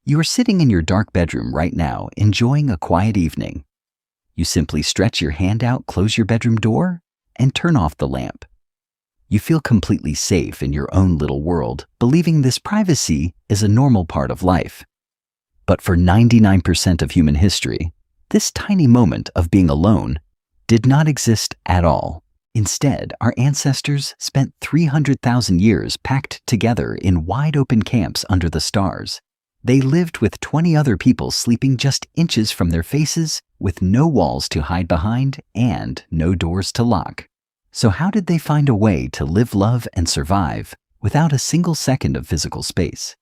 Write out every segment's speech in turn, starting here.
You are sitting in your dark bedroom right now, enjoying a quiet evening. You simply stretch your hand out, close your bedroom door, and turn off the lamp. You feel completely safe in your own little world, believing this privacy is a normal part of life. But for 99% of human history, this tiny moment of being alone did not exist at all. Instead, our ancestors spent 300,000 years packed together in wide-open camps under the stars. They lived with 20 other people sleeping just inches from their faces, with no walls to hide behind and no doors to lock. So how did they find a way to live, love, and survive without a single second of physical space?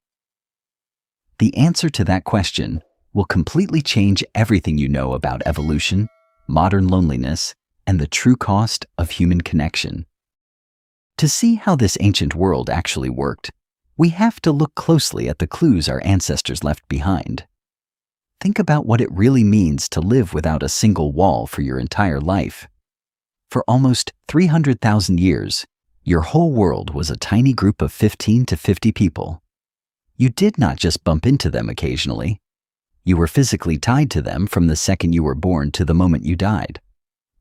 The answer to that question will completely change everything you know about evolution, modern loneliness, and the true cost of human connection. To see how this ancient world actually worked, we have to look closely at the clues our ancestors left behind. Think about what it really means to live without a single wall for your entire life. For almost 300,000 years, your whole world was a tiny group of 15 to 50 people. You did not just bump into them occasionally. You were physically tied to them from the second you were born to the moment you died.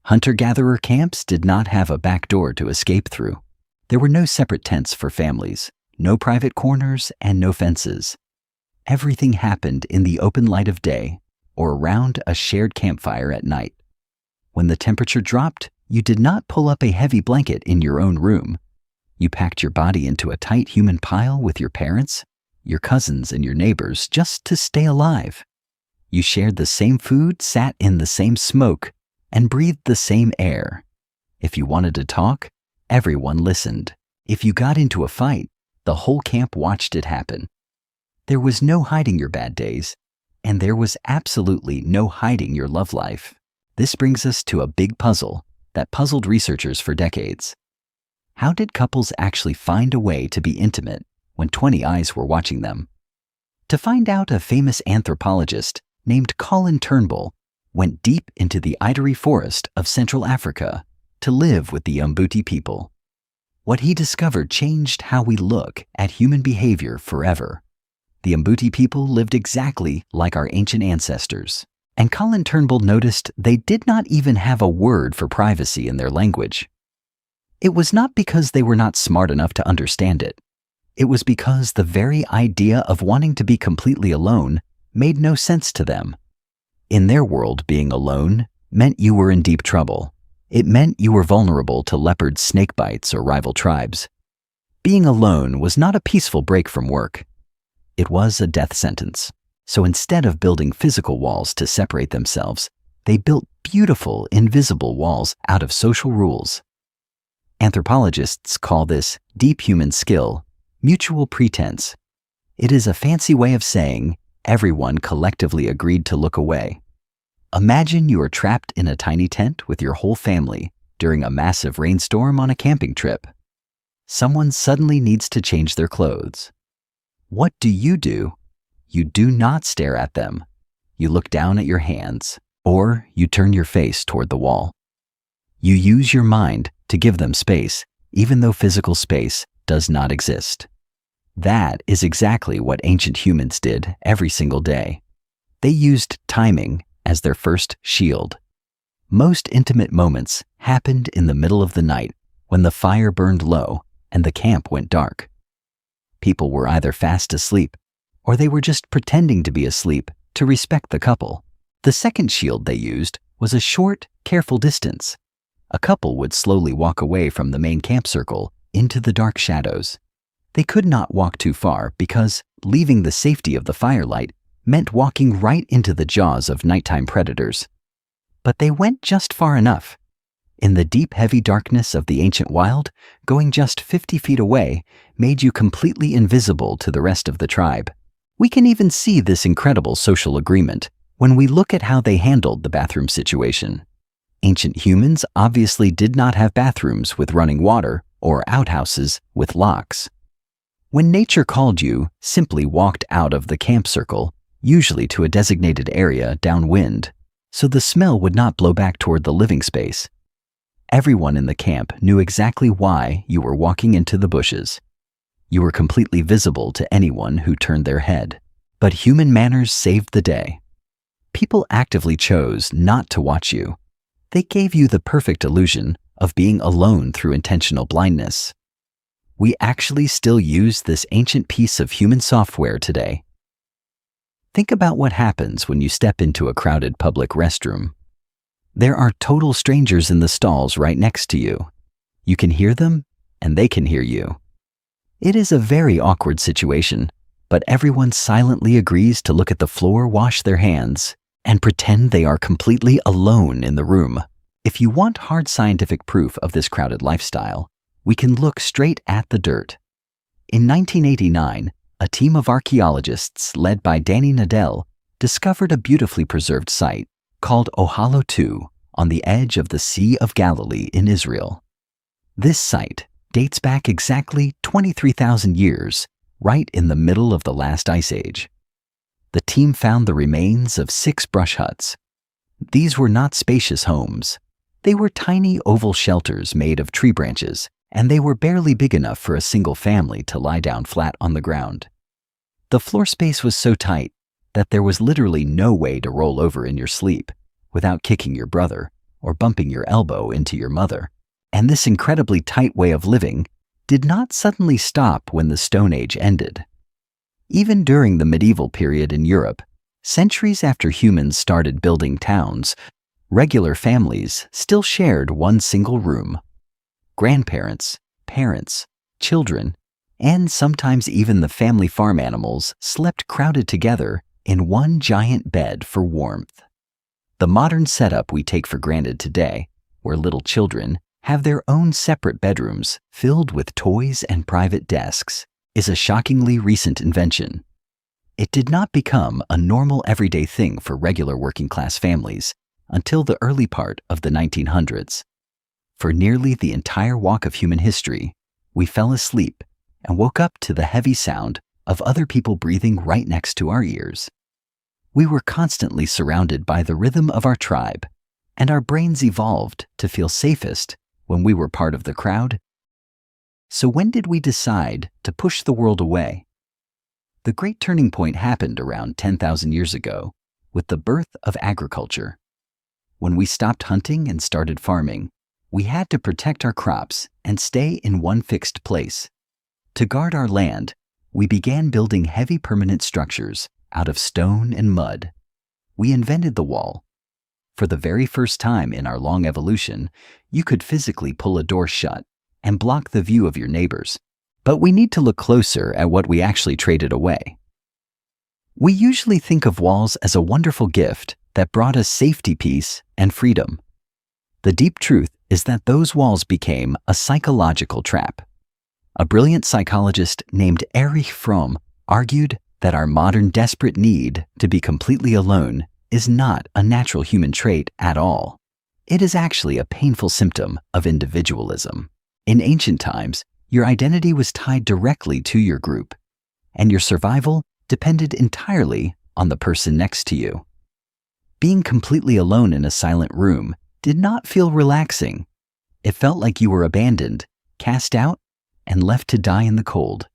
Hunter-gatherer camps did not have a back door to escape through. There were no separate tents for families, no private corners, and no fences. Everything happened in the open light of day or around a shared campfire at night. When the temperature dropped, you did not pull up a heavy blanket in your own room. You packed your body into a tight human pile with your parents, your cousins, and your neighbors just to stay alive. You shared the same food, sat in the same smoke, and breathed the same air. If you wanted to talk, everyone listened. If you got into a fight, the whole camp watched it happen. There was no hiding your bad days, and there was absolutely no hiding your love life. This brings us to a big puzzle that puzzled researchers for decades. How did couples actually find a way to be intimate when 20 eyes were watching them? To find out, a famous anthropologist named Colin Turnbull went deep into the Idari forest of Central Africa to live with the Mbuti people. What he discovered changed how we look at human behavior forever. The Mbuti people lived exactly like our ancient ancestors, and Colin Turnbull noticed they did not even have a word for privacy in their language. It was not because they were not smart enough to understand it. It was because the very idea of wanting to be completely alone made no sense to them. In their world, being alone meant you were in deep trouble. It meant you were vulnerable to leopard snake bites or rival tribes. Being alone was not a peaceful break from work. It was a death sentence. So instead of building physical walls to separate themselves, they built beautiful, invisible walls out of social rules. Anthropologists call this deep human skill mutual pretense. It is a fancy way of saying everyone collectively agreed to look away. Imagine you are trapped in a tiny tent with your whole family during a massive rainstorm on a camping trip. Someone suddenly needs to change their clothes. What do? You do not stare at them. You look down at your hands, or you turn your face toward the wall. You use your mind to give them space, even though physical space does not exist. That is exactly what ancient humans did every single day. They used timing as their first shield. Most intimate moments happened in the middle of the night when the fire burned low and the camp went dark. People were either fast asleep or they were just pretending to be asleep to respect the couple. The second shield they used was a short, careful distance. A couple would slowly walk away from the main camp circle into the dark shadows. They could not walk too far because leaving the safety of the firelight meant walking right into the jaws of nighttime predators. But they went just far enough. In the deep, heavy darkness of the ancient wild, going just 50 feet away made you completely invisible to the rest of the tribe. We can even see this incredible social agreement when we look at how they handled the bathroom situation. Ancient humans obviously did not have bathrooms with running water or outhouses with locks. When nature called you, simply walked out of the camp circle, usually to a designated area downwind, so the smell would not blow back toward the living space. Everyone in the camp knew exactly why you were walking into the bushes. You were completely visible to anyone who turned their head. But human manners saved the day. People actively chose not to watch you. They gave you the perfect illusion of being alone through intentional blindness. We actually still use this ancient piece of human software today. Think about what happens when you step into a crowded public restroom. There are total strangers in the stalls right next to you. You can hear them, and they can hear you. It is a very awkward situation, but everyone silently agrees to look at the floor, wash their hands, and pretend they are completely alone in the room. If you want hard scientific proof of this crowded lifestyle, we can look straight at the dirt. In 1989, a team of archaeologists led by Danny Nadell discovered a beautifully preserved site called Ohala II on the edge of the Sea of Galilee in Israel. This site dates back exactly 23,000 years, right in the middle of the last ice age. The team found the remains of 6 brush huts. These were not spacious homes. They were tiny oval shelters made of tree branches, and they were barely big enough for a single family to lie down flat on the ground. The floor space was so tight that there was literally no way to roll over in your sleep without kicking your brother or bumping your elbow into your mother. And this incredibly tight way of living did not suddenly stop when the Stone Age ended. Even during the medieval period in Europe, centuries after humans started building towns, regular families still shared one single room. Grandparents, parents, children, and sometimes even the family farm animals slept crowded together in one giant bed for warmth. The modern setup we take for granted today, where little children have their own separate bedrooms filled with toys and private desks, is a shockingly recent invention. It did not become a normal everyday thing for regular working-class families until the early part of the 1900s. For nearly the entire walk of human history, we fell asleep and woke up to the heavy sound of other people breathing right next to our ears. We were constantly surrounded by the rhythm of our tribe, and our brains evolved to feel safest when we were part of the crowd. So when did we decide to push the world away? The great turning point happened around 10,000 years ago with the birth of agriculture. When we stopped hunting and started farming, we had to protect our crops and stay in one fixed place. To guard our land, we began building heavy permanent structures out of stone and mud. We invented the wall. For the very first time in our long evolution, you could physically pull a door shut and block the view of your neighbors. But we need to look closer at what we actually traded away. We usually think of walls as a wonderful gift that brought us safety, peace, and freedom. The deep truth is that those walls became a psychological trap. A brilliant psychologist named Erich Fromm argued that our modern desperate need to be completely alone is not a natural human trait at all. It is actually a painful symptom of individualism. In ancient times, your identity was tied directly to your group, and your survival depended entirely on the person next to you. Being completely alone in a silent room did not feel relaxing. It felt like you were abandoned, cast out, and left to die in the cold.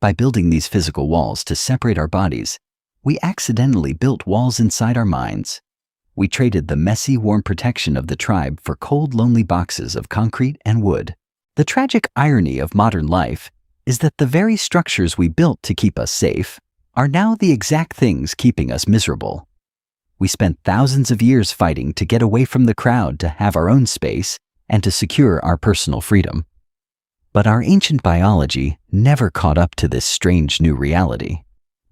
By building these physical walls to separate our bodies, we accidentally built walls inside our minds. We traded the messy, warm protection of the tribe for cold, lonely boxes of concrete and wood. The tragic irony of modern life is that the very structures we built to keep us safe are now the exact things keeping us miserable. We spent thousands of years fighting to get away from the crowd, to have our own space, and to secure our personal freedom. But our ancient biology never caught up to this strange new reality.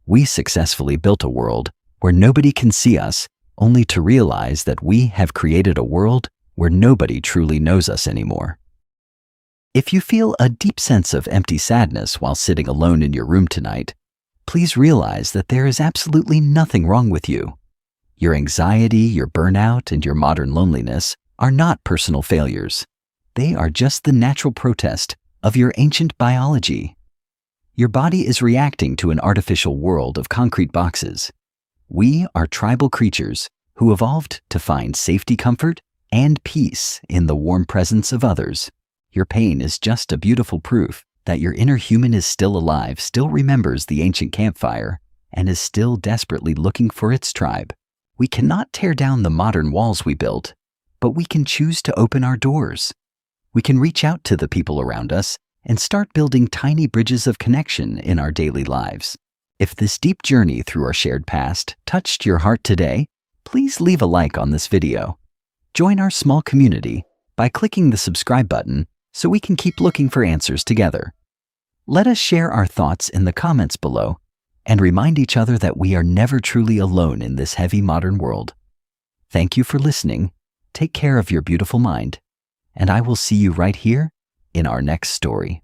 We successfully built a world where nobody can see us, only to realize that we have created a world where nobody truly knows us anymore. If you feel a deep sense of empty sadness while sitting alone in your room tonight, please realize that there is absolutely nothing wrong with you. Your anxiety, your burnout, and your modern loneliness are not personal failures. They are just the natural protest of your ancient biology. Your body is reacting to an artificial world of concrete boxes. We are tribal creatures who evolved to find safety, comfort, and peace in the warm presence of others. Your pain is just a beautiful proof that your inner human is still alive, still remembers the ancient campfire, and is still desperately looking for its tribe. We cannot tear down the modern walls we built, but we can choose to open our doors. We can reach out to the people around us and start building tiny bridges of connection in our daily lives. If this deep journey through our shared past touched your heart today, please leave a like on this video. Join our small community by clicking the subscribe button so we can keep looking for answers together. Let us share our thoughts in the comments below and remind each other that we are never truly alone in this heavy modern world. Thank you for listening. Take care of your beautiful mind, and I will see you right here in our next story.